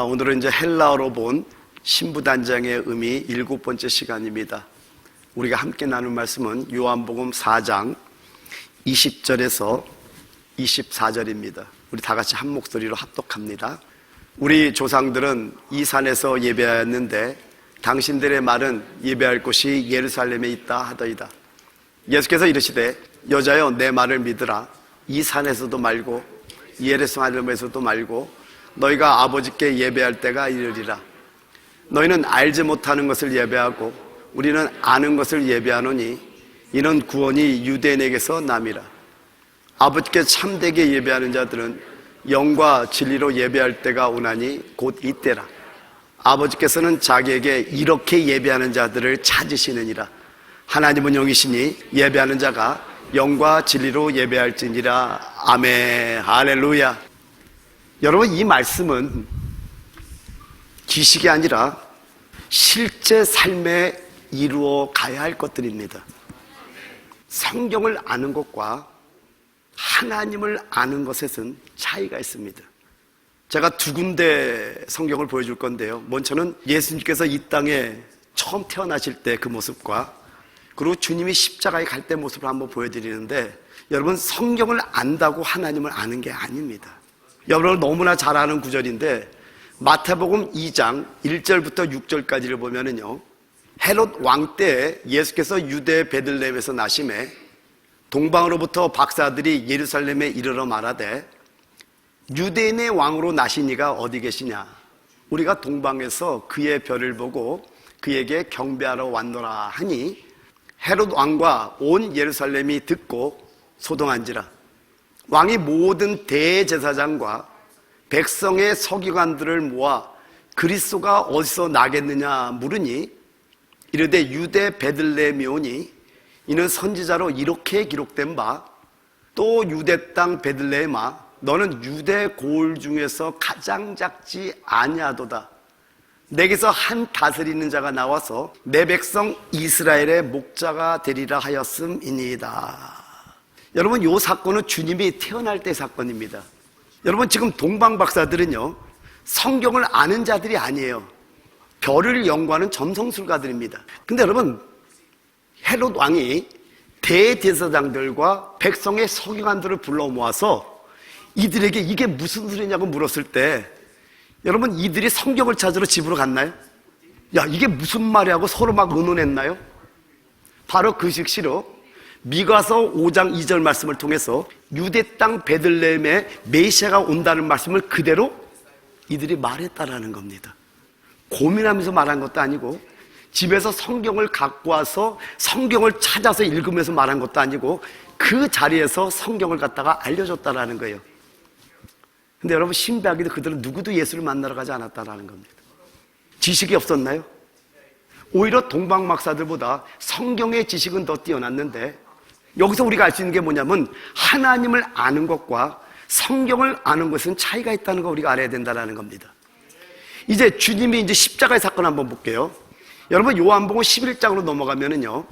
오늘은 이제 헬라어로 본 신부단장의 의미 7번째 시간입니다. 우리가 함께 나눌 말씀은 요한복음 4장 20절에서 24절입니다. 우리 다 같이 한 목소리로 합독합니다. 우리 조상들은 이 산에서 예배하였는데 당신들의 말은 예배할 곳이 예루살렘에 있다 하더이다. 예수께서 이르시되 여자여 내 말을 믿으라. 이 산에서도 말고 예루살렘에서도 말고 너희가 아버지께 예배할 때가 이르리라. 너희는 알지 못하는 것을 예배하고 우리는 아는 것을 예배하노니 이는 구원이 유대인에게서 남이라. 아버지께 참되게 예배하는 자들은 영과 진리로 예배할 때가 오나니 곧 이때라. 아버지께서는 자기에게 이렇게 예배하는 자들을 찾으시느니라. 하나님은 영이시니 예배하는 자가 영과 진리로 예배할지니라. 아멘. 할렐루야. 여러분, 이 말씀은 지식이 아니라 실제 삶에 이루어 가야 할 것들입니다. 성경을 아는 것과 하나님을 아는 것에는 차이가 있습니다. 제가 두 군데 성경을 보여줄 건데요. 먼저는 예수님께서 이 땅에 처음 태어나실 때 그 모습과 그리고 주님이 십자가에 갈 때 모습을 한번 보여드리는데, 여러분, 성경을 안다고 하나님을 아는 게 아닙니다. 여러분 너무나 잘 아는 구절인데 마태복음 2장 1절부터 6절까지를 보면은요, 헤롯 왕 때 예수께서 유대 베들레헴에서 나심에 동방으로부터 박사들이 예루살렘에 이르러 말하되 유대인의 왕으로 나시니가 어디 계시냐? 우리가 동방에서 그의 별을 보고 그에게 경배하러 왔노라 하니 헤롯 왕과 온 예루살렘이 듣고 소동한지라. 왕이 모든 대제사장과 백성의 서기관들을 모아 그리스도가 어디서 나겠느냐 물으니 이르되 유대 베들레헴이오니 이는 선지자로 이렇게 기록된 바 또 유대 땅 베들레헴아 너는 유대 고을 중에서 가장 작지 아니하도다. 내게서 한 다스리는 자가 나와서 내 백성 이스라엘의 목자가 되리라 하였음이니이다. 여러분, 이 사건은 주님이 태어날 때 사건입니다. 여러분, 지금 동방 박사들은요, 성경을 아는 자들이 아니에요. 별을 연구하는 점성술가들입니다. 근데 여러분, 헤롯 왕이 대제사장들과 백성의 서기관들을 불러 모아서 이들에게 이게 무슨 소리냐고 물었을 때, 여러분, 이들이 성경을 찾으러 집으로 갔나요? 야, 이게 무슨 말이야 하고 서로 막 의논했나요? 바로 그 즉시로 미가서 5장 2절 말씀을 통해서 유대 땅 베들레헴에 메시아가 온다는 말씀을 그대로 이들이 말했다라는 겁니다. 고민하면서 말한 것도 아니고, 집에서 성경을 갖고 와서 성경을 찾아서 읽으면서 말한 것도 아니고, 그 자리에서 성경을 갖다가 알려줬다라는 거예요. 근데 여러분, 신비하게도 그들은 누구도 예수를 만나러 가지 않았다라는 겁니다. 지식이 없었나요? 오히려 동방 박사들보다 성경의 지식은 더 뛰어났는데, 여기서 우리가 알 수 있는 게 뭐냐면 하나님을 아는 것과 성경을 아는 것은 차이가 있다는 거 우리가 알아야 된다는 겁니다. 이제 주님이 이제 십자가의 사건 한번 볼게요. 여러분, 요한복음 11장으로 넘어가면은요,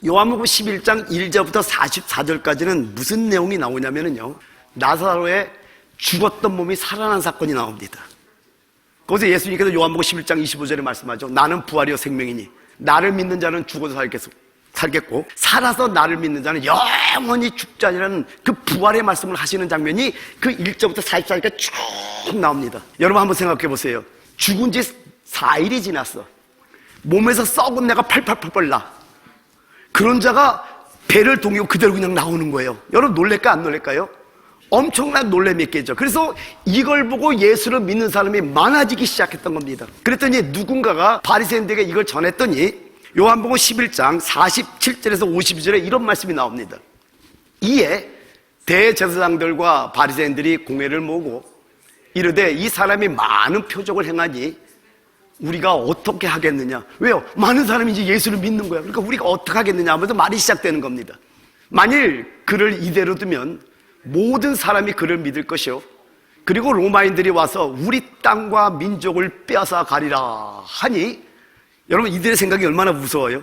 요한복음 11장 1절부터 44절까지는 무슨 내용이 나오냐면은요, 나사로의 죽었던 몸이 살아난 사건이 나옵니다. 거기서 예수님께서 요한복음 11장 25절에 말씀하죠. 나는 부활이요 생명이니 나를 믿는 자는 죽어도 살겠고 살아서 나를 믿는 자는 영원히 죽지 아니라는 그 부활의 말씀을 하시는 장면이 그 1절부터 44절까지 쭉 나옵니다. 여러분 한번 생각해 보세요. 죽은 지 4일이 지났어. 몸에서 썩은 내가 팔팔팔 나. 그런 자가 배를 동이고 그대로 그냥 나오는 거예요. 여러분 놀랄까 안 놀랄까요? 엄청난 놀람이 있겠죠. 그래서 이걸 보고 예수를 믿는 사람이 많아지기 시작했던 겁니다. 그랬더니 누군가가 바리새인들에게 이걸 전했더니 요한복음 11장 47절에서 52절에 이런 말씀이 나옵니다. 이에 대제사장들과 바리새인들이 공회를 모으고 이르되 이 사람이 많은 표적을 행하니 우리가 어떻게 하겠느냐. 왜요? 많은 사람이 이제 예수를 믿는 거야. 그러니까 우리가 어떻게 하겠느냐 하면서 말이 시작되는 겁니다. 만일 그를 이대로 두면 모든 사람이 그를 믿을 것이요 그리고 로마인들이 와서 우리 땅과 민족을 빼앗아 가리라 하니, 여러분 이들의 생각이 얼마나 무서워요?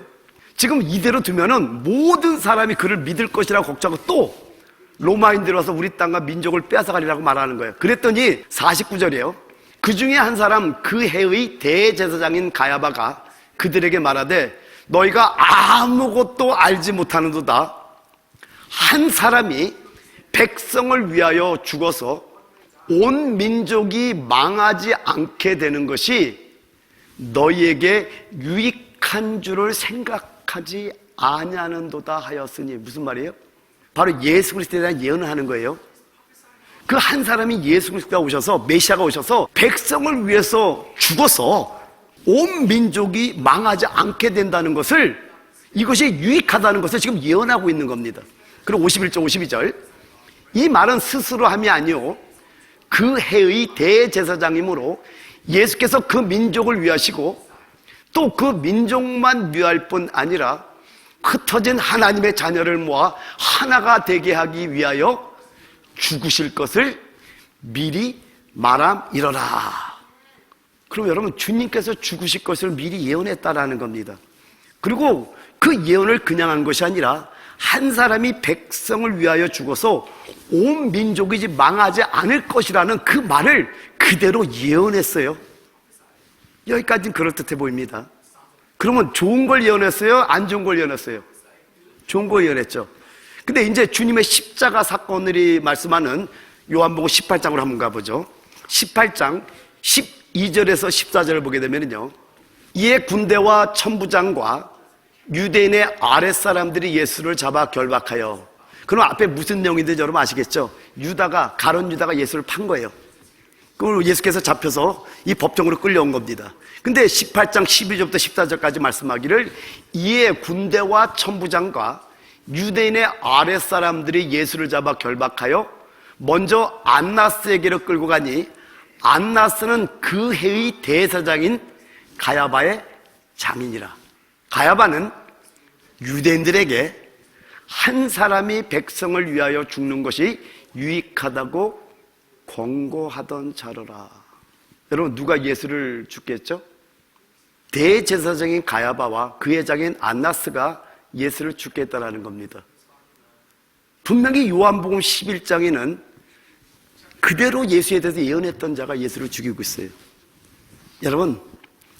지금 이대로 두면은 모든 사람이 그를 믿을 것이라고 걱정하고 또 로마인들이 와서 우리 땅과 민족을 빼앗아 가리라고 말하는 거예요. 그랬더니 49절이에요. 그 그 중에 한 사람, 그 해의 대제사장인 가야바가 그들에게 말하되 너희가 아무것도 알지 못하는도다. 한 사람이 백성을 위하여 죽어서 온 민족이 망하지 않게 되는 것이 너희에게 유익한 줄을 생각하지 아니하는도다 하였으니. 무슨 말이에요? 바로 예수 그리스도에 대한 예언을 하는 거예요. 그 한 사람이 예수 그리스도가 오셔서, 메시아가 오셔서 백성을 위해서 죽어서 온 민족이 망하지 않게 된다는 것을, 이것이 유익하다는 것을 지금 예언하고 있는 겁니다. 그리고 51절 52절, 이 말은 스스로 함이 아니오 그 해의 대제사장이므로 예수께서 그 민족을 위하시고 또 그 민족만 위할 뿐 아니라 흩어진 하나님의 자녀를 모아 하나가 되게 하기 위하여 죽으실 것을 미리 말함이러라. 그럼 여러분, 주님께서 죽으실 것을 미리 예언했다라는 겁니다. 그리고 그 예언을 그냥 한 것이 아니라 한 사람이 백성을 위하여 죽어서 온 민족이 이제 망하지 않을 것이라는 그 말을 그대로 예언했어요. 여기까지는 그럴듯해 보입니다. 그러면 좋은 걸 예언했어요? 안 좋은 걸 예언했어요? 좋은 걸 예언했죠. 근데 이제 주님의 십자가 사건을 말씀하는 요한복음 18장으로 한번 가보죠. 18장 12절에서 14절을 보게 되면요, 이에 군대와 천부장과 유대인의 아랫사람들이 예수를 잡아 결박하여, 그럼 앞에 무슨 내용인지 여러분 아시겠죠? 가론 유다가 예수를 판 거예요. 그리고 예수께서 잡혀서 이 법정으로 끌려온 겁니다. 근데 18장 12절부터 14절까지 말씀하기를, 이에 군대와 천부장과 유대인의 아랫사람들이 예수를 잡아 결박하여 먼저 안나스에게로 끌고 가니 안나스는 그 해의 대사장인 가야바의 장인이라. 가야바는 유대인들에게 한 사람이 백성을 위하여 죽는 것이 유익하다고 권고하던 자로라. 여러분, 누가 예수를 죽겠죠? 대제사장인 가야바와 그의 장인 안나스가 예수를 죽겠다라는 겁니다. 분명히 요한복음 11장에는 그대로 예수에 대해서 예언했던 자가 예수를 죽이고 있어요. 여러분,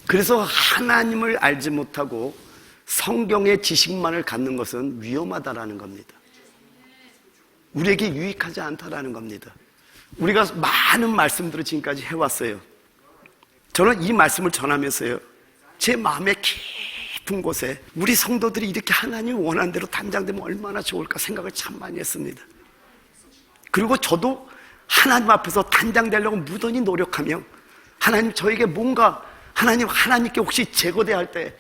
그래서 하나님을 알지 못하고 성경의 지식만을 갖는 것은 위험하다라는 겁니다. 우리에게 유익하지 않다라는 겁니다. 우리가 많은 말씀들을 지금까지 해왔어요. 저는 이 말씀을 전하면서요, 제 마음의 깊은 곳에 우리 성도들이 이렇게 하나님이 원하는 대로 단장되면 얼마나 좋을까 생각을 참 많이 했습니다. 그리고 저도 하나님 앞에서 단장되려고 무던히 노력하며, 하나님 저에게 뭔가, 하나님께 혹시 제거돼야 할 때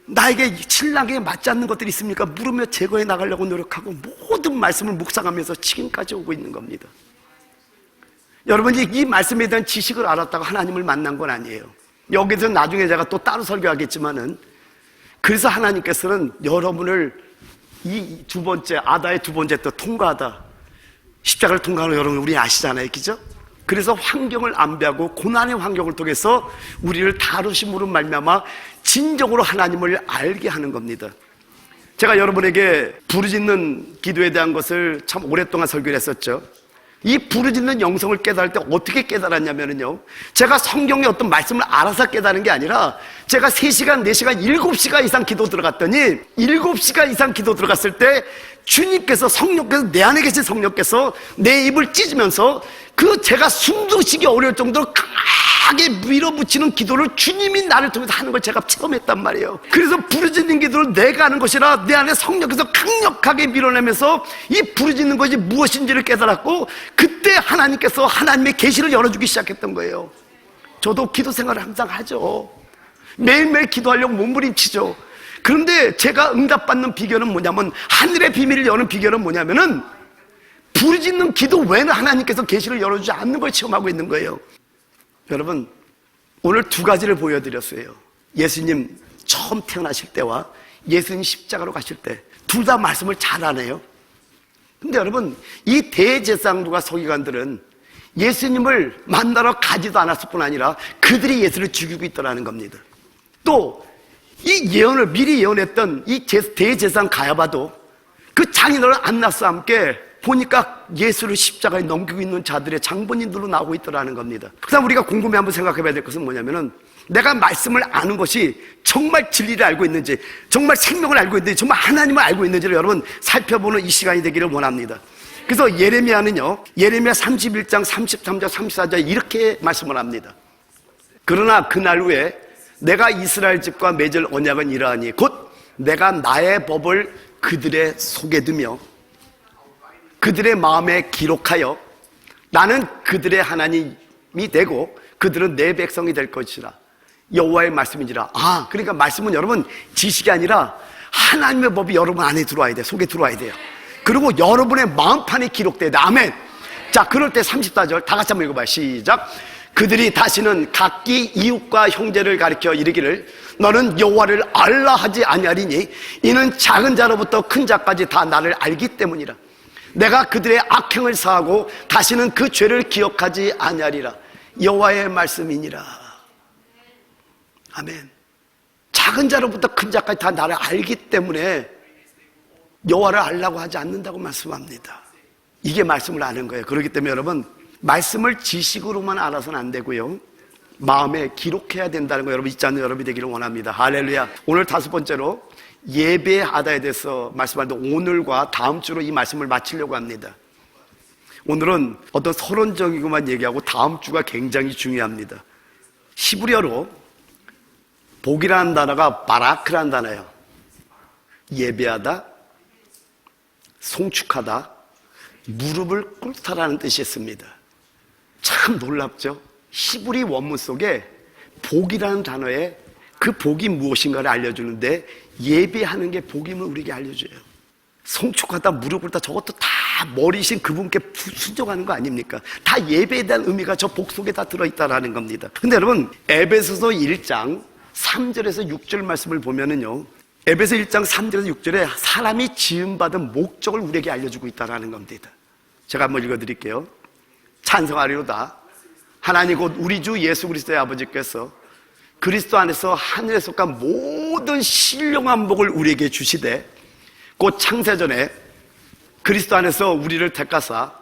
나에게 신랑에게 맞지 않는 것들이 있습니까? 물으며 제거해 나가려고 노력하고 모든 말씀을 묵상하면서 지금까지 오고 있는 겁니다. 여러분이 이 말씀에 대한 지식을 알았다고 하나님을 만난 건 아니에요. 여기서 나중에 제가 또 따로 설교하겠지만은, 그래서 하나님께서는 여러분을 이 두 번째, 아다의 두 번째 또 통과하다, 십자가를 통과하는 여러분 우리 아시잖아요, 그죠? 그래서 환경을 안배하고 고난의 환경을 통해서 우리를 다루심으로 말미암아 진정으로 하나님을 알게 하는 겁니다. 제가 여러분에게 부르짖는 기도에 대한 것을 참 오랫동안 설교를 했었죠. 이 부르짖는 영성을 깨달을 때 어떻게 깨달았냐면요, 제가 성경의 어떤 말씀을 알아서 깨달은 게 아니라, 제가 3시간, 4시간, 7시간 이상 기도 들어갔더니 7시간 이상 기도 들어갔을 때 주님께서, 성령께서, 내 안에 계신 성령께서 내 입을 찢으면서 그 제가 숨쉬기 어려울 정도로 강하게 밀어붙이는 기도를 주님이 나를 통해서 하는 걸 제가 체험했단 말이에요. 그래서 부르짖는 기도를 내가 하는 것이라 내 안에 성령께서 강력하게 밀어내면서 이 부르짖는 것이 무엇인지를 깨달았고, 그때 하나님께서 하나님의 계시를 열어주기 시작했던 거예요. 저도 기도 생활을 항상 하죠. 매일매일 기도하려고 몸부림치죠. 그런데 제가 응답받는 비결은 뭐냐면, 하늘의 비밀을 여는 비결은 뭐냐면은, 부르짖는 기도 외에는 하나님께서 계시를 열어주지 않는 걸 체험하고 있는 거예요. 여러분, 오늘 2가지를 보여드렸어요. 예수님 처음 태어나실 때와 예수님 십자가로 가실 때 둘 다 말씀을 잘하네요. 근데 여러분, 이 대제사장들과 서기관들은 예수님을 만나러 가지도 않았을 뿐 아니라 그들이 예수를 죽이고 있더라는 겁니다. 또 이 예언을 미리 예언했던 이 대제사장 가야바도 그 장인어른 안나스와 함께 보니까 예수를 십자가에 넘기고 있는 자들의 장본인들로 나오고 있더라는 겁니다. 그다음 우리가 곰곰이 한번 생각해 봐야 될 것은 뭐냐면은, 내가 말씀을 아는 것이 정말 진리를 알고 있는지, 정말 생명을 알고 있는지, 정말 하나님을 알고 있는지를 여러분 살펴보는 이 시간이 되기를 원합니다. 그래서 예레미야는요, 예레미야 31장 33절 34절 이렇게 말씀을 합니다. 그러나 그날 후에 내가 이스라엘 집과 맺을 언약은 이러하니 곧 내가 나의 법을 그들의 속에 두며 그들의 마음에 기록하여 나는 그들의 하나님이 되고 그들은 내 백성이 될 것이라. 여호와의 말씀인지라. 그러니까 말씀은 여러분 지식이 아니라 하나님의 법이 여러분 안에 들어와야 돼. 속에 들어와야 돼요. 그리고 여러분의 마음판에 기록돼야 돼. 아멘. 자, 그럴 때 34절 다 같이 한번 읽어봐요. 시작. 그들이 다시는 각기 이웃과 형제를 가리켜 이르기를 너는 여호와를 알라 하지 아니하리니 이는 작은 자로부터 큰 자까지 다 나를 알기 때문이라. 내가 그들의 악행을 사하고 다시는 그 죄를 기억하지 아니하리라. 여호와의 말씀이니라. 아멘. 작은 자로부터 큰 자까지 다 나를 알기 때문에 여호와를 알라고 하지 않는다고 말씀합니다. 이게 말씀을 아는 거예요. 그렇기 때문에 여러분, 말씀을 지식으로만 알아서는 안 되고요, 마음에 기록해야 된다는 거 여러분 잊지 않는 여러분이 되기를 원합니다. 할렐루야. 오늘 다섯 번째로 예배하다에 대해서 말씀하는데, 오늘과 다음 주로 이 말씀을 마치려고 합니다. 오늘은 어떤 서론적이고만 얘기하고 다음 주가 굉장히 중요합니다. 히브리어로 복이라는 단어가 바라크라는 단어예요. 예배하다, 송축하다, 무릎을 꿇다라는 뜻이 있습니다. 참 놀랍죠? 히브리 원문 속에 복이라는 단어에 그 복이 무엇인가를 알려주는데, 예배하는 게 복임을 우리에게 알려줘요. 송축하다, 무릎 꿇다, 저것도 다 머리신 그분께 순종하는 거 아닙니까? 다 예배에 대한 의미가 저 복 속에 다 들어있다라는 겁니다. 근데 여러분, 에베소서 1장 3절에서 6절 말씀을 보면은요, 에베소 1장 3절에서 6절에 사람이 지음받은 목적을 우리에게 알려주고 있다는 겁니다. 제가 한번 읽어드릴게요. 찬송하리로다. 하나님 곧 우리 주 예수 그리스도의 아버지께서 그리스도 안에서 하늘에 속한 모든 신령한 복을 우리에게 주시되, 곧 창세전에 그리스도 안에서 우리를 택하사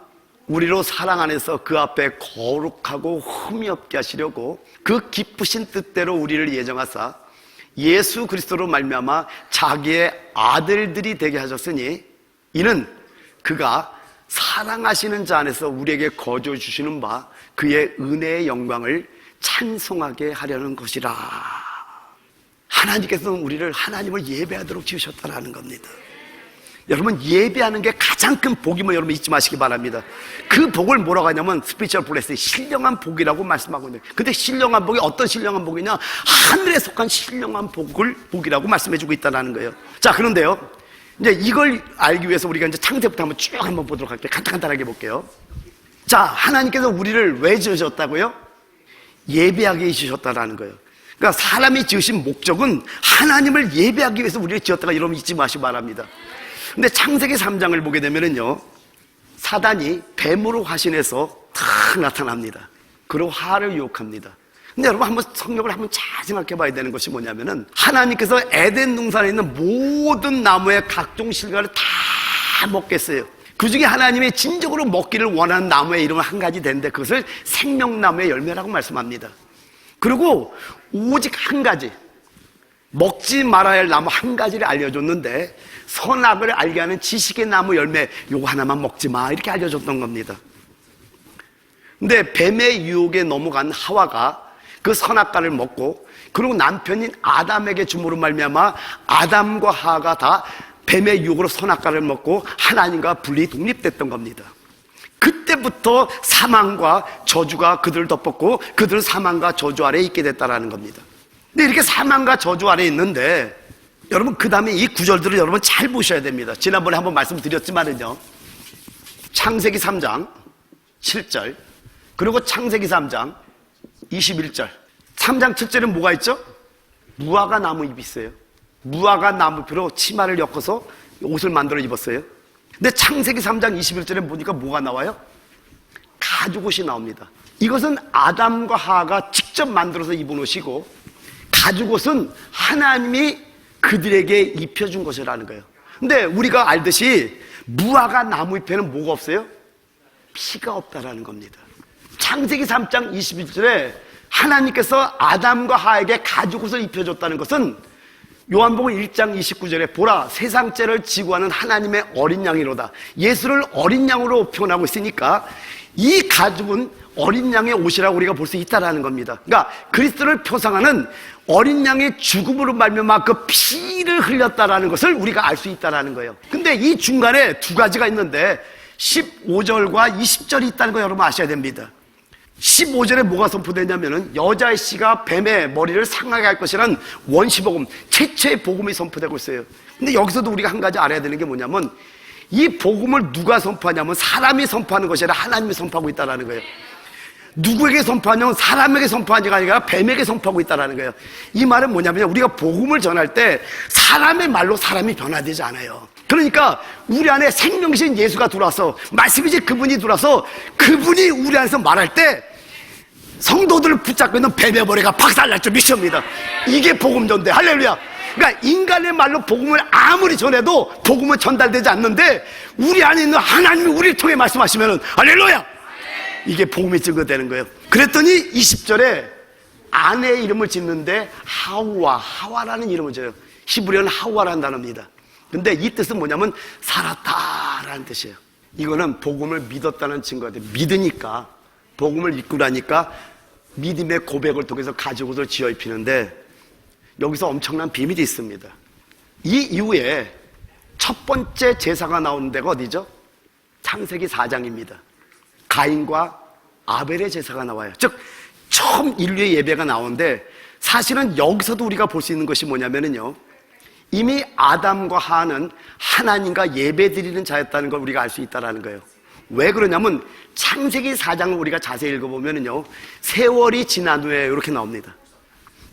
우리로 사랑 안에서 그 앞에 거룩하고 흠이 없게 하시려고 그 기쁘신 뜻대로 우리를 예정하사 예수 그리스도로 말미암아 자기의 아들들이 되게 하셨으니 이는 그가 사랑하시는 자 안에서 우리에게 거저 주시는 바 그의 은혜의 영광을 찬송하게 하려는 것이라. 하나님께서는 우리를 하나님을 예배하도록 지으셨다는 겁니다. 여러분, 예배하는 게 가장 큰 복임을 여러분 잊지 마시기 바랍니다. 그 복을 뭐라고 하냐면 스피리추얼 블레싱, 신령한 복이라고 말씀하고 있는 거예요. 근데 신령한 복이 어떤 신령한 복이냐? 하늘에 속한 신령한 복이라고 말씀해주고 있다는 거예요. 자, 그런데요, 이제 이걸 알기 위해서 우리가 이제 창세부터 한번 쭉 한번 보도록 할게요. 간단하게 볼게요. 자, 하나님께서 우리를 왜 지으셨다고요? 예배하게 지으셨다라는 거예요. 그러니까 사람이 지으신 목적은 하나님을 예배하기 위해서 우리를 지었다가 여러분 잊지 마시기 바랍니다. 근데 창세기 3장을 보게 되면은요, 사단이 뱀으로 화신해서 탁 나타납니다. 그리고 하와를 유혹합니다. 근데 여러분 한번 성경을 한번 잘 생각해 봐야 되는 것이 뭐냐면은, 하나님께서 에덴 동산에 있는 모든 나무의 각종 실과를 다 먹겠어요. 그 중에 하나님이 진정으로 먹기를 원하는 나무의 이름은 한 가지 되는데 그것을 생명나무의 열매라고 말씀합니다. 그리고 오직 한 가지, 먹지 말아야 할 나무 한 가지를 알려줬는데, 선악을 알게 하는 지식의 나무 열매 요거 하나만 먹지 마, 이렇게 알려줬던 겁니다. 근데 뱀의 유혹에 넘어간 하와가 그 선악과를 먹고, 그리고 남편인 아담에게 줌으로 말미암아 아담과 하와가 다 뱀의 유혹으로 선악과를 먹고 하나님과 분리 독립됐던 겁니다. 그때부터 사망과 저주가 그들을 덮었고 그들은 사망과 저주 아래에 있게 됐다는 겁니다. 근데 이렇게 사망과 저주 아래에 있는데, 여러분 그 다음에 이 구절들을 여러분 잘 보셔야 됩니다. 지난번에 한번 말씀드렸지만은요, 창세기 3장 7절 그리고 창세기 3장 21절. 3장 7절은 뭐가 있죠? 무화과 나무 잎이 있어요. 무화과 나무표로 치마를 엮어서 옷을 만들어 입었어요. 근데 창세기 3장 21절에 보니까 뭐가 나와요? 가죽옷이 나옵니다. 이것은 아담과 하와가 직접 만들어서 입은 옷이고, 가죽옷은 하나님이 그들에게 입혀준 것이라는 거예요. 근데 우리가 알듯이 무화과 나무 잎에는 뭐가 없어요? 피가 없다라는 겁니다. 창세기 3장 21절에 하나님께서 아담과 하에게 가죽옷을 입혀줬다는 것은 요한복음 1장 29절에 보라 세상 죄를 지고 하는 하나님의 어린 양이로다. 예수를 어린 양으로 표현하고 있으니까 이 가죽은 어린 양의 옷이라고 우리가 볼 수 있다는 겁니다. 그러니까 그리스도를 표상하는 어린 양의 죽음으로 말미암아 그 피를 흘렸다라는 것을 우리가 알 수 있다는 거예요. 근데 이 중간에 두 가지가 있는데 15절과 20절이 있다는 거 여러분 아셔야 됩니다. 15절에 뭐가 선포되냐면은 여자의 씨가 뱀의 머리를 상하게 할 것이라는 원시복음, 최초의 복음이 선포되고 있어요. 근데 여기서도 우리가 한 가지 알아야 되는 게 뭐냐면 이 복음을 누가 선포하냐면 사람이 선포하는 것이 아니라 하나님이 선포하고 있다는 거예요. 누구에게 선포하냐면 사람에게 선포하는 게 아니라 뱀에게 선포하고 있다는 거예요. 이 말은 뭐냐면 우리가 복음을 전할 때 사람의 말로 사람이 변화되지 않아요. 그러니까 우리 안에 생명이신 예수가 들어와서 말씀이신 그분이 들어와서 그분이 우리 안에서 말할 때 성도들을 붙잡고 있는 뱀의 머리가 박살날 줄 믿습니다. 이게 복음 전대. 할렐루야. 그러니까 인간의 말로 복음을 아무리 전해도 복음은 전달되지 않는데 우리 안에 있는 하나님이 우리를 통해 말씀하시면은 할렐루야. 이게 복음이 증거되는 거예요. 그랬더니 20절에 아내의 이름을 짓는데 하와라는 이름을 줘요. 히브리어는 하와라는 단어입니다. 근데 이 뜻은 뭐냐면 살았다라는 뜻이에요. 이거는 복음을 믿었다는 증거가 돼요. 믿으니까 복음을 믿고 나니까 믿음의 고백을 통해서 가죽옷을 지어 입히는데 여기서 엄청난 비밀이 있습니다. 이 이후에 첫 번째 제사가 나오는 데가 어디죠? 창세기 4장입니다. 가인과 아벨의 제사가 나와요. 즉 처음 인류의 예배가 나오는데 사실은 여기서도 우리가 볼 수 있는 것이 뭐냐면요, 이미 아담과 하와는 하나님과 예배드리는 자였다는 걸 우리가 알 수 있다는 거예요. 왜 그러냐면 창세기 4장을 우리가 자세히 읽어보면요, 세월이 지난 후에 이렇게 나옵니다.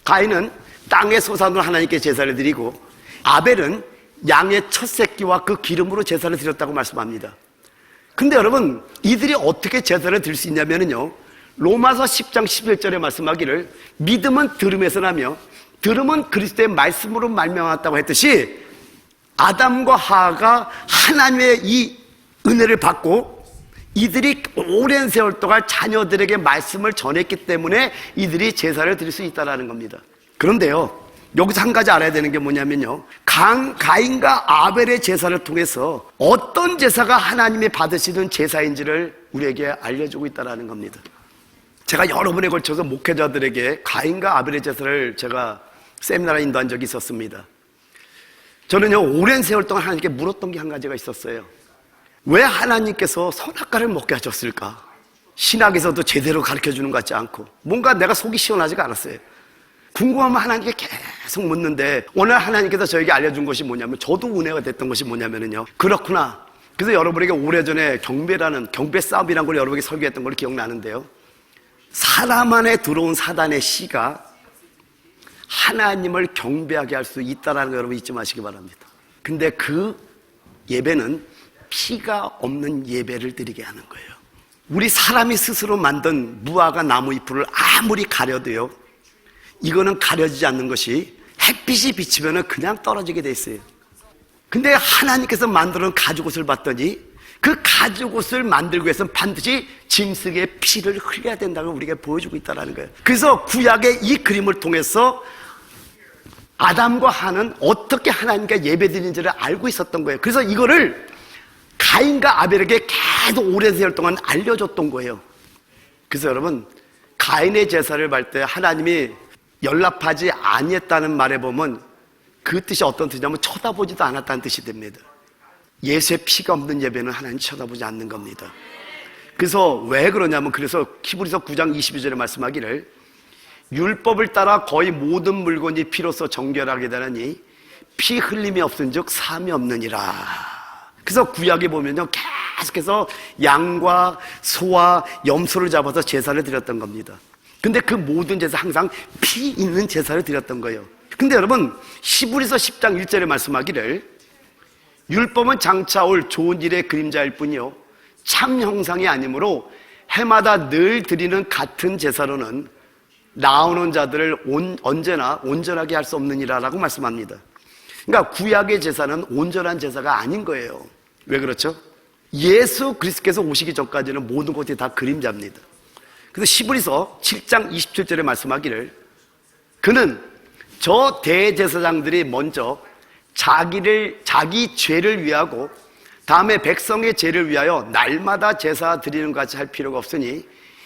가인은 땅의 소산으로 하나님께 제사를 드리고 아벨은 양의 첫 새끼와 그 기름으로 제사를 드렸다고 말씀합니다. 근데 여러분, 이들이 어떻게 제사를 드릴 수 있냐면요, 로마서 10장 11절에 말씀하기를 믿음은 들음에서 나며 들음은 그리스도의 말씀으로 말미암았다고 했듯이 아담과 하와가 하나님의 이 은혜를 받고 이들이 오랜 세월 동안 자녀들에게 말씀을 전했기 때문에 이들이 제사를 드릴 수 있다는 겁니다. 그런데요, 여기서 한 가지 알아야 되는 게 뭐냐면요, 가인과 아벨의 제사를 통해서 어떤 제사가 하나님이 받으시는 제사인지를 우리에게 알려주고 있다는 겁니다. 제가 여러 번에 걸쳐서 목회자들에게 가인과 아벨의 제사를 제가 세미나를 인도한 적이 있었습니다. 저는요, 오랜 세월 동안 하나님께 물었던 게 한 가지가 있었어요. 왜 하나님께서 선악과를 먹게 하셨을까? 신학에서도 제대로 가르쳐주는 것 같지 않고 뭔가 내가 속이 시원하지가 않았어요. 궁금하면 하나님께 계속 묻는데 오늘 하나님께서 저에게 알려준 것이 뭐냐면, 저도 은혜가 됐던 것이 뭐냐면요, 그렇구나. 그래서 여러분에게 오래전에 경배 싸움이라는 걸 여러분에게 설교했던 걸 기억나는데요, 사람 안에 들어온 사단의 씨가 하나님을 경배하게 할 수 있다는 거 여러분 잊지 마시기 바랍니다. 근데 그 예배는 피가 없는 예배를 드리게 하는 거예요. 우리 사람이 스스로 만든 무화과 나무 잎을 아무리 가려도요, 이거는 가려지지 않는 것이 햇빛이 비치면 그냥 떨어지게 돼 있어요. 근데 하나님께서 만들어놓은 가죽옷을 봤더니 그 가죽옷을 만들기 위해서는 반드시 짐승의 피를 흘려야 된다고 우리에게 보여주고 있다는 거예요. 그래서 구약의 이 그림을 통해서 아담과 하와는 어떻게 하나님께 예배드리는지를 알고 있었던 거예요. 그래서 이거를 가인과 아벨에게 계속 오랜 세월 동안 알려줬던 거예요. 그래서 여러분, 가인의 제사를 받을 때 하나님이 연락하지 아니했다는 말에 보면 그 뜻이 어떤 뜻이냐면 쳐다보지도 않았다는 뜻이 됩니다. 예수의 피가 없는 예배는 하나님 쳐다보지 않는 겁니다. 그래서 왜 그러냐면, 그래서 히브리서 9장 22절에 말씀하기를 율법을 따라 거의 모든 물건이 피로써 정결하게 되느니 피 흘림이 없은즉 사함이 없느니라. 그래서 구약에 보면요, 계속해서 양과 소와 염소를 잡아서 제사를 드렸던 겁니다. 근데 그 모든 제사 항상 피 있는 제사를 드렸던 거예요. 근데 여러분, 히브리서 10장 1절에 말씀하기를 율법은 장차 올 좋은 일의 그림자일 뿐이요 참 형상이 아니므로 해마다 늘 드리는 같은 제사로는 나오는 자들을 언제나 온전하게 할 수 없느니라 라고 말씀합니다. 그러니까 구약의 제사는 온전한 제사가 아닌 거예요. 왜 그렇죠? 예수 그리스도께서 오시기 전까지는 모든 것이 다 그림자입니다. 그래서 히브리서 7장 27절에 말씀하기를 그는 저 대제사장들이 먼저 자기 죄를 위하고 다음에 백성의 죄를 위하여 날마다 제사 드리는 것 같이 할 필요가 없으니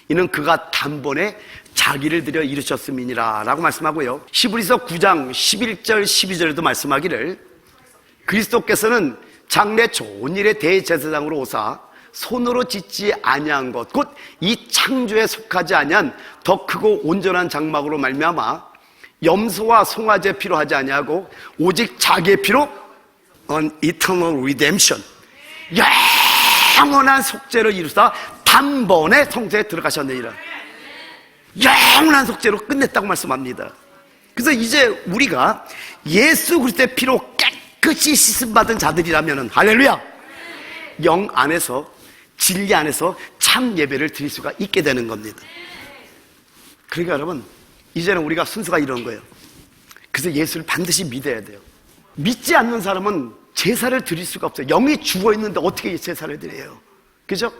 이는 그가 단번에 자기를 들여 이루셨음이니라 라고 말씀하고요. 히브리서 9장 11절 12절에도 말씀하기를 그리스도께서는 장래 좋은 일의 대제사장으로 오사 손으로 짓지 아니한 것 곧 이 창조에 속하지 아니한 더 크고 온전한 장막으로 말미암아 염소와 송아지의 피로 하지 아니하고 오직 자기의 피로 an eternal redemption 영원한 속죄를 이루사 단번에 성소에 들어가셨느니라. 영원한 속죄로 끝냈다고 말씀합니다. 그래서 이제 우리가 예수 그리스도의 피로 깨끗이 씻음받은 자들이라면 할렐루야, 영 안에서 진리 안에서 참 예배를 드릴 수가 있게 되는 겁니다. 그러니까 여러분, 이제는 우리가 순서가 이런 거예요. 그래서 예수를 반드시 믿어야 돼요. 믿지 않는 사람은 제사를 드릴 수가 없어요. 영이 죽어있는데 어떻게 제사를 드려요? 그죠?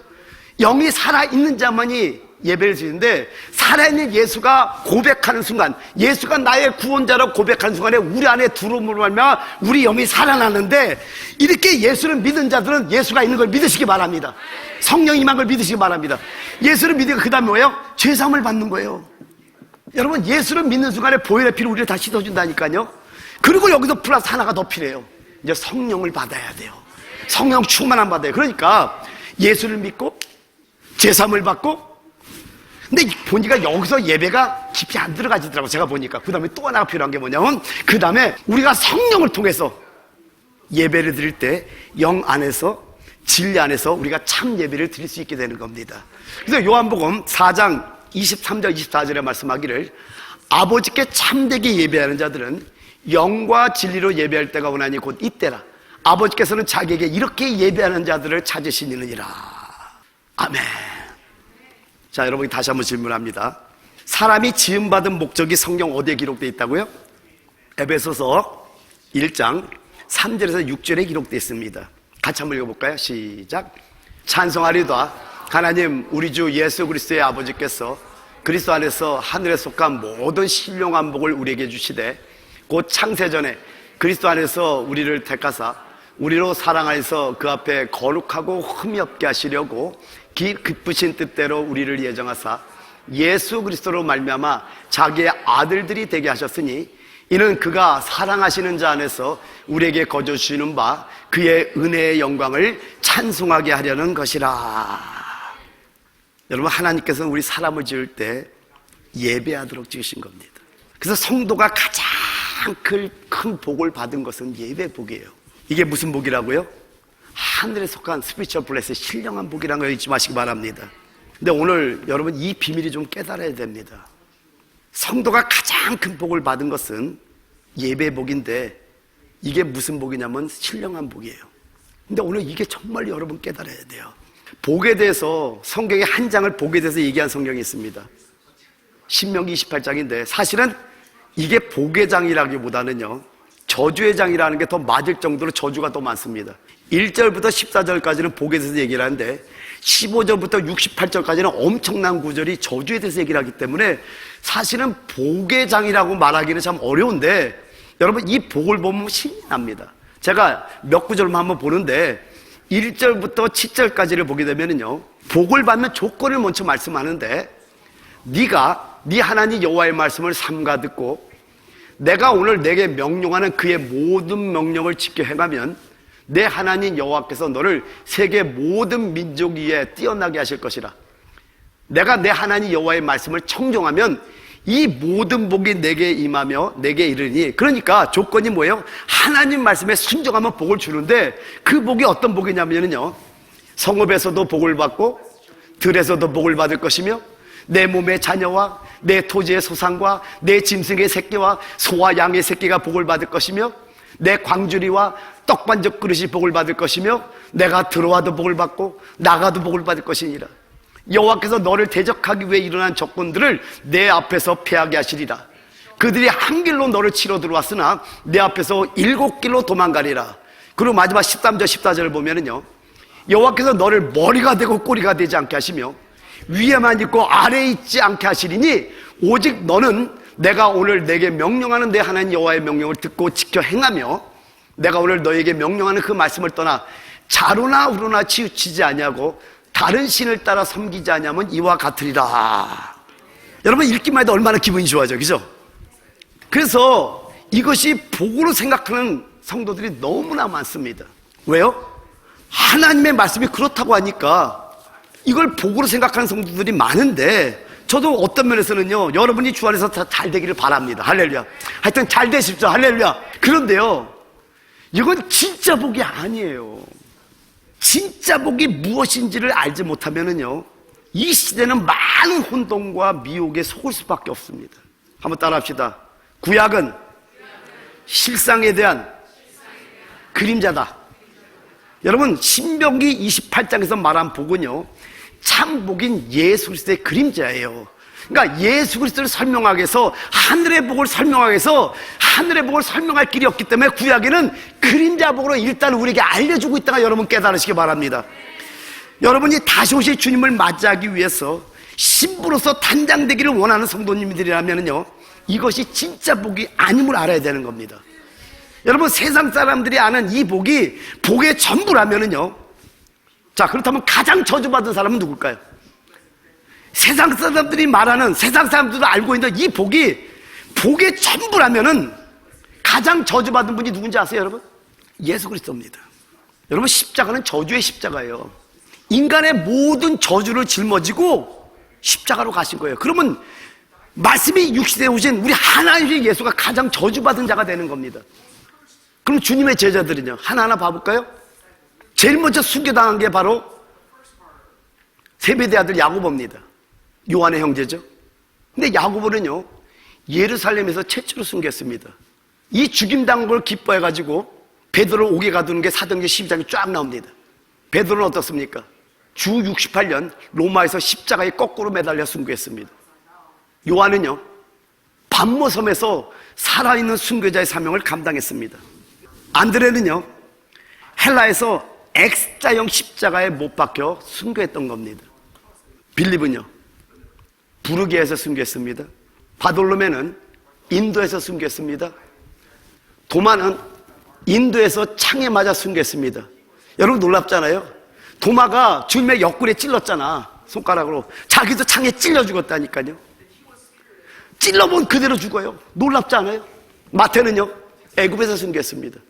영이 살아있는 자만이 예배를 드리는데, 살아있는 예수가 고백하는 순간, 예수가 나의 구원자라고 고백하는 순간에 우리 안에 들어옴으로 말미암아 우리 영이 살아나는데, 이렇게 예수를 믿은 자들은 예수가 있는 걸 믿으시기 바랍니다. 성령 임한 걸 믿으시기 바랍니다. 예수를 믿으니까 그 다음에 뭐예요? 죄사함을 받는 거예요. 여러분, 예수를 믿는 순간에 보혈의 피로 우리를 다 씻어준다니까요. 그리고 여기서 플러스 하나가 더 필요해요. 이제 성령을 받아야 돼요. 성령 충만함 받아요. 그러니까 예수를 믿고 제사함을 받고, 근데 보니까 여기서 예배가 깊이 안 들어가지더라고요. 제가 보니까. 그 다음에 또 하나가 필요한 게 뭐냐면, 그 다음에 우리가 성령을 통해서 예배를 드릴 때 영 안에서 진리 안에서 우리가 참 예배를 드릴 수 있게 되는 겁니다. 그래서 요한복음 4장 23절 24절에 말씀하기를 아버지께 참되게 예배하는 자들은 영과 진리로 예배할 때가 오나니 곧 이때라. 아버지께서는 자기에게 이렇게 예배하는 자들을 찾으시느니라. 아멘. 자, 여러분 다시 한번 질문합니다. 사람이 지음받은 목적이 성경 어디에 기록되어 있다고요? 에베소서 1장 3절에서 6절에 기록되어 있습니다. 같이 한번 읽어볼까요? 시작. 찬송하리다 하나님 우리 주 예수 그리스도의 아버지께서 그리스도 안에서 하늘에 속한 모든 신령한 복을 우리에게 주시되 곧 창세전에 그리스도 안에서 우리를 택하사 우리로 사랑하여서 그 앞에 거룩하고 흠이 없게 하시려고 기쁘신 뜻대로 우리를 예정하사 예수 그리스도로 말미암아 자기의 아들들이 되게 하셨으니 이는 그가 사랑하시는 자 안에서 우리에게 거저 주시는 바 그의 은혜의 영광을 찬송하게 하려는 것이라. 여러분, 하나님께서는 우리 사람을 지을 때 예배하도록 지으신 겁니다. 그래서 성도가 가장 큰 복을 받은 것은 예배 복이에요. 이게 무슨 복이라고요? 하늘에 속한 스피리추얼 블레스, 신령한 복이라는 거 잊지 마시기 바랍니다. 근데 오늘 여러분 이 비밀이 좀 깨달아야 됩니다. 성도가 가장 큰 복을 받은 것은 예배 복인데 이게 무슨 복이냐면 신령한 복이에요. 근데 오늘 이게 정말 여러분 깨달아야 돼요. 복에 대해서 성경의 한 장을 복에 대해서 얘기한 성경이 있습니다. 신명기 28장인데 사실은 이게 복의 장이라기보다는요 저주의 장이라는 게 더 맞을 정도로 저주가 더 많습니다. 1절부터 14절까지는 복에 대해서 얘기를 하는데 15절부터 68절까지는 엄청난 구절이 저주에 대해서 얘기를 하기 때문에 사실은 복의 장이라고 말하기는 참 어려운데 여러분 이 복을 보면 신이 납니다. 제가 몇 구절만 한번 보는데 1절부터 7절까지를 보게 되면요 복을 받는 조건을 먼저 말씀하는데 네가 네 하나님 여호와의 말씀을 삼가 듣고 내가 오늘 내게 명령하는 그의 모든 명령을 지켜 행하면 내 하나님 여호와께서 너를 세계 모든 민족 위에 뛰어나게 하실 것이라. 내가 내 하나님 여호와의 말씀을 청종하면 이 모든 복이 내게 임하며 내게 이르니, 그러니까 조건이 뭐예요? 하나님 말씀에 순종하면 복을 주는데 그 복이 어떤 복이냐면요 성읍에서도 복을 받고 들에서도 복을 받을 것이며 내 몸의 자녀와 내 토지의 소산과 내 짐승의 새끼와 소와 양의 새끼가 복을 받을 것이며 내 광주리와 떡반죽 그릇이 복을 받을 것이며 내가 들어와도 복을 받고 나가도 복을 받을 것이니라. 여호와께서 너를 대적하기 위해 일어난 적군들을 내 앞에서 패하게 하시리라. 그들이 한 길로 너를 치러 들어왔으나 내 앞에서 7길로 도망가리라. 그리고 마지막 13절 14절을 보면은요 여호와께서 너를 머리가 되고 꼬리가 되지 않게 하시며 위에만 있고 아래에 있지 않게 하시리니 오직 너는 내가 오늘 내게 명령하는 내 하나님 여호와의 명령을 듣고 지켜 행하며 내가 오늘 너에게 명령하는 그 말씀을 떠나 자루나 우루나 치우치지 아니하고 다른 신을 따라 섬기지 아니하면 이와 같으리라. 여러분 읽기만 해도 얼마나 기분이 좋아져, 그죠? 그래서 이것이 복으로 생각하는 성도들이 너무나 많습니다. 왜요? 하나님의 말씀이 그렇다고 하니까 이걸 복으로 생각하는 성도들이 많은데, 저도 어떤 면에서는요, 여러분이 주 안에서 다 잘 되기를 바랍니다. 할렐루야. 하여튼 잘 되십시오. 할렐루야. 그런데요, 이건 진짜 복이 아니에요. 진짜 복이 무엇인지를 알지 못하면은요, 이 시대는 많은 혼동과 미혹에 속을 수밖에 없습니다. 한번 따라합시다. 구약은 실상에 대한 그림자다. 여러분, 신명기 28장에서 말한 복은요, 참 복인 예수 그리스도의 그림자예요. 그러니까 예수 그리스도를 설명하기 위해서, 하늘의 복을 설명하기 위해서 하늘의 복을 설명할 길이 없기 때문에 구약에는 그림자 복으로 일단 우리에게 알려주고 있다가 여러분 깨달으시기 바랍니다. 여러분이 다시 오실 주님을 맞이하기 위해서 신부로서 단장되기를 원하는 성도님들이라면요, 이것이 진짜 복이 아님을 알아야 되는 겁니다. 여러분, 세상 사람들이 아는 이 복이 복의 전부라면은요, 자, 그렇다면 가장 저주받은 사람은 누굴까요? 세상 사람들이 말하는, 세상 사람들도 알고 있는 이 복이 복의 전부라면은 가장 저주받은 분이 누군지 아세요, 여러분? 예수 그리스도입니다. 여러분, 십자가는 저주의 십자가예요. 인간의 모든 저주를 짊어지고 십자가로 가신 거예요. 그러면 말씀이 육신에 오신 우리 하나님의 예수가 가장 저주받은 자가 되는 겁니다. 그럼 주님의 제자들은요, 하나하나 봐볼까요? 제일 먼저 순교당한 게 바로 세베대 아들 야고보입니다. 요한의 형제죠. 근데 야고보는요, 예루살렘에서 최초로 순교했습니다. 이 죽임당한 걸 기뻐해가지고 베드로를 옥에 가두는 게 사도행전 12장에 쫙 나옵니다. 베드로는 어떻습니까? 주 68년 로마에서 십자가에 거꾸로 매달려 순교했습니다. 요한은요, 반모섬에서 살아있는 순교자의 사명을 감당했습니다. 안드레는요, 헬라에서 X자형 십자가에 못 박혀 순교했던 겁니다. 빌립은요, 부르기아에서 순교했습니다. 바돌로메는 인도에서 순교했습니다. 도마는 인도에서 창에 맞아 순교했습니다. 여러분 놀랍잖아요. 도마가 주님의 옆구리에 찔렀잖아, 손가락으로. 자기도 창에 찔려 죽었다니까요. 찔러본 그대로 죽어요. 놀랍지 않아요? 마태는요, 애굽에서 순교했습니다.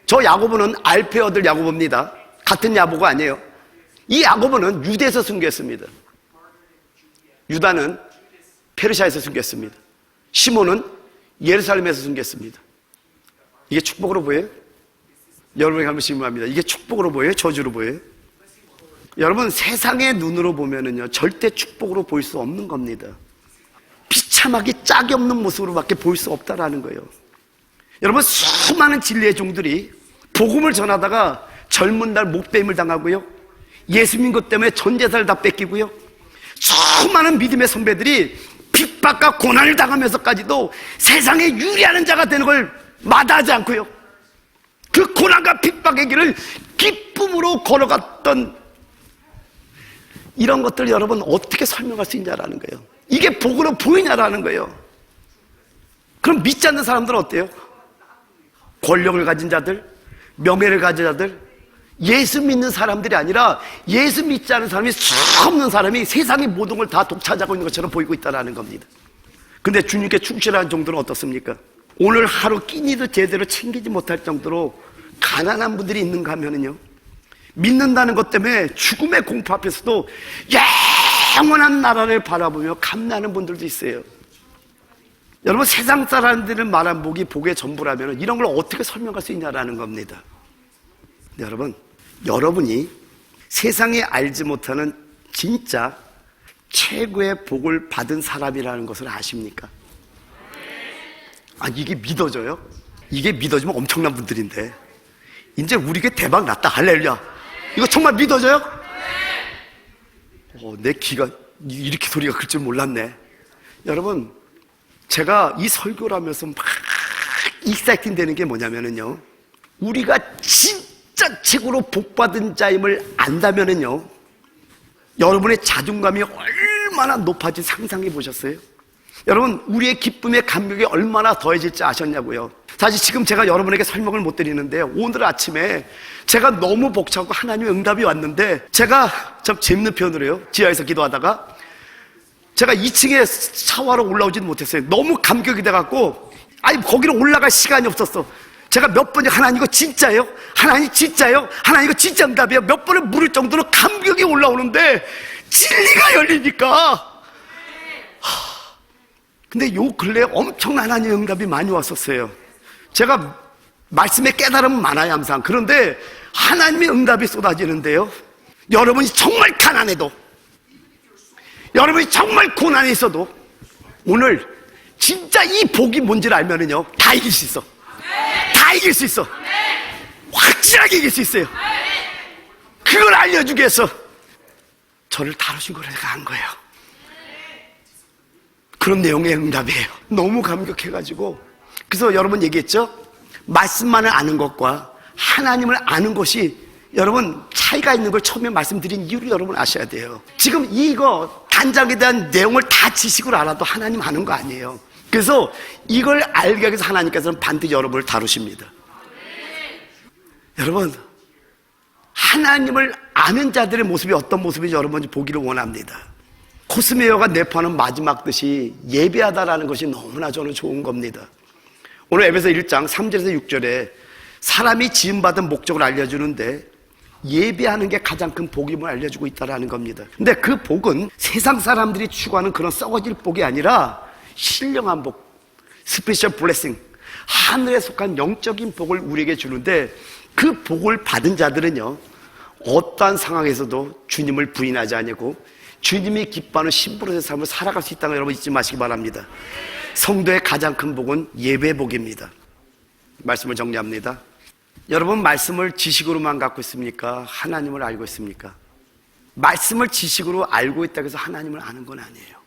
저 야고보는 알페 아들 야고보입니다. 같은 야고보가 아니에요. 이 야고보는 유대에서 순교했습니다. 유다는 페르시아에서 순교했습니다. 시몬은 예루살렘에서 순교했습니다. 이게 축복으로 보여요? 여러분에게 한번 질문합니다. 이게 축복으로 보여요? 저주로 보여요? 여러분, 세상의 눈으로 보면은요, 절대 축복으로 보일 수 없는 겁니다. 비참하게 짝이 없는 모습으로밖에 보일 수 없다라는 거예요. 여러분, 수많은 진리의 종들이 복음을 전하다가 젊은 날 목배임을 당하고요, 예수 믿는 것 때문에 전 재산을 다 뺏기고요, 수많은 믿음의 선배들이 핍박과 고난을 당하면서까지도 세상에 유리하는 자가 되는 걸 마다하지 않고요, 그 고난과 핍박의 길을 기쁨으로 걸어갔던 이런 것들, 여러분 어떻게 설명할 수 있냐라는 거예요. 이게 복으로 보이냐라는 거예요. 그럼 믿지 않는 사람들은 어때요? 권력을 가진 자들, 명예를 가진 자들, 예수 믿는 사람들이 아니라 예수 믿지 않은 사람이 수없는 사람이 세상의 모든 걸 다 독차지하고 있는 것처럼 보이고 있다는 겁니다. 근데 주님께 충실한 정도는 어떻습니까? 오늘 하루 끼니도 제대로 챙기지 못할 정도로 가난한 분들이 있는가 하면은요, 믿는다는 것 때문에 죽음의 공포 앞에서도 영원한 나라를 바라보며 감나는 분들도 있어요. 여러분, 세상 사람들은 말한 복이 복의 전부라면 이런 걸 어떻게 설명할 수 있냐라는 겁니다. 여러분, 여러분이 세상에 알지 못하는 진짜 최고의 복을 받은 사람이라는 것을 아십니까? 아, 이게 믿어져요? 이게 믿어지면 엄청난 분들인데, 이제 우리에게 대박 났다. 할렐루야. 이거 정말 믿어져요? 내 귀가 이렇게 소리가 클 줄 몰랐네. 여러분, 제가 이 설교를 하면서 막 익사이팅 되는 게 뭐냐면은요, 우리가 진짜 진짜 최고로 복받은 자임을 안다면은요, 여러분의 자존감이 얼마나 높아지 상상해 보셨어요? 여러분, 우리의 기쁨의 감격이 얼마나 더해질지 아셨냐고요? 사실 지금 제가 여러분에게 설명을 못 드리는데, 오늘 아침에 제가 너무 벅차고 하나님의 응답이 왔는데, 제가 참 재밌는 표현으로요, 지하에서 기도하다가 제가 2층에 샤워하러 올라오지도 못했어요. 너무 감격이 돼갖고, 거기로 올라갈 시간이 없었어. 제가 몇 번이 하나님 이거 진짜예요? 하나님 진짜예요? 하나님 이거 진짜 응답이에요? 몇 번을 물을 정도로 감격이 올라오는데 진리가 열리니까, 근데 요 근래에 엄청난 하나님의 응답이 많이 왔었어요. 제가 말씀에 깨달음은 많아요, 항상. 그런데 하나님의 응답이 쏟아지는데요, 여러분이 정말 가난해도, 여러분이 정말 고난에 있어도 오늘 진짜 이 복이 뭔지를 알면은요, 다 이길 수 있어. 다 이길 수 있어. 확실하게 이길 수 있어요. 그걸 알려주기 위해서 저를 다루신 걸 내가 한 거예요. 그런 내용의 응답이에요. 너무 감격해가지고. 그래서 여러분 얘기했죠? 말씀만을 아는 것과 하나님을 아는 것이 여러분 차이가 있는 걸 처음에 말씀드린 이유를 여러분 아셔야 돼요. 지금 이거 단장에 대한 내용을 다 지식으로 알아도 하나님 아는 거 아니에요. 그래서 이걸 알게 하기 위해서 하나님께서는 반드시 여러분을 다루십니다. 여러분, 하나님을 아는 자들의 모습이 어떤 모습인지 여러분이 보기를 원합니다. 코스메어가 내포하는 마지막 뜻이 예배하다라는 것이 너무나 저는 좋은 겁니다. 오늘 에베소 1장 3절에서 6절에 사람이 지음받은 목적을 알려주는데 예배하는 게 가장 큰 복임을 알려주고 있다는 겁니다. 근데 그 복은 세상 사람들이 추구하는 그런 썩어질 복이 아니라 신령한 복, 스페셜 블레싱, 하늘에 속한 영적인 복을 우리에게 주는데, 그 복을 받은 자들은요, 어떠한 상황에서도 주님을 부인하지 않고 주님이 기뻐하는 신부로서의 삶을 살아갈 수 있다는 거 여러분 잊지 마시기 바랍니다. 성도의 가장 큰 복은 예배 복입니다. 말씀을 정리합니다. 여러분, 말씀을 지식으로만 갖고 있습니까? 하나님을 알고 있습니까? 말씀을 지식으로 알고 있다고 해서 하나님을 아는 건 아니에요.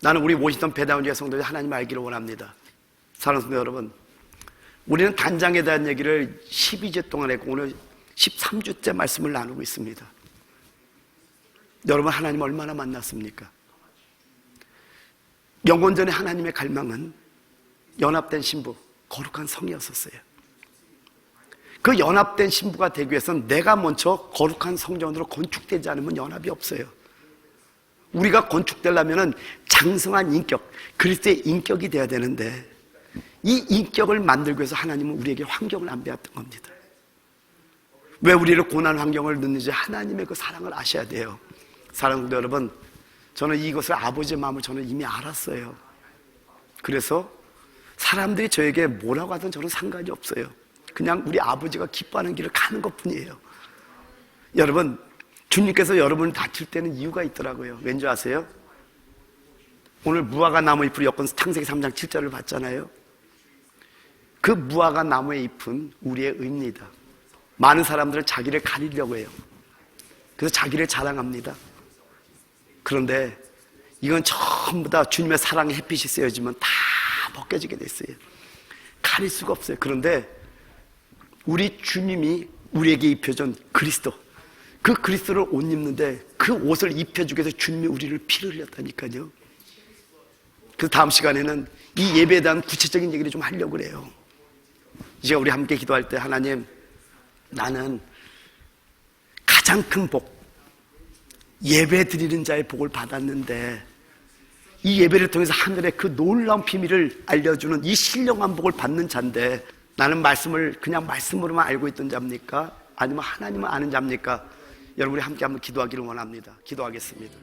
나는 우리 모시던 배다운주의 성도들이 하나님을 알기를 원합니다. 사랑하는 성도 여러분, 우리는 단장에 대한 얘기를 12주 동안 했고 오늘 13주째 말씀을 나누고 있습니다. 여러분, 하나님 얼마나 만났습니까? 영원전에 하나님의 갈망은 연합된 신부, 거룩한 성이었었어요. 그 연합된 신부가 되기 위해서는 내가 먼저 거룩한 성전으로 건축되지 않으면 연합이 없어요. 우리가 건축되려면 장성한 인격, 그리스도의 인격이 돼야 되는데, 이 인격을 만들기 위해서 하나님은 우리에게 환경을 안 배웠던 겁니다. 왜 우리를 고난 환경을 넣는지 하나님의 그 사랑을 아셔야 돼요. 사랑하는 여러분, 저는 이것을 아버지의 마음을 저는 이미 알았어요. 그래서 사람들이 저에게 뭐라고 하든 저는 상관이 없어요. 그냥 우리 아버지가 기뻐하는 길을 가는 것뿐이에요. 여러분, 주님께서 여러분을 다칠 때는 이유가 있더라고요. 왠지 아세요? 오늘 무화과 나무 잎으로 엮은 창세기 3장 7절을 봤잖아요. 그 무화과 나무의 잎은 우리의 의입니다. 많은 사람들은 자기를 가리려고 해요. 그래서 자기를 자랑합니다. 그런데 이건 전부 다 주님의 사랑의 햇빛이 쐬어지면 다 벗겨지게 됐어요. 가릴 수가 없어요. 그런데 우리 주님이 우리에게 입혀준 그리스도, 그 그리스도를 옷 입는데 그 옷을 입혀주기 위해서 주님이 우리를 피를 흘렸다니까요. 그래서 다음 시간에는 이 예배에 대한 구체적인 얘기를 좀 하려고 그래요. 이제 우리 함께 기도할 때, 하나님, 나는 가장 큰 복, 예배 드리는 자의 복을 받았는데 이 예배를 통해서 하늘의 그 놀라운 비밀을 알려주는 이 신령한 복을 받는 자인데, 나는 말씀을 그냥 말씀으로만 알고 있던 자입니까? 아니면 하나님을 아는 자입니까? 여러분이 함께 한번 기도하기를 원합니다. 기도하겠습니다.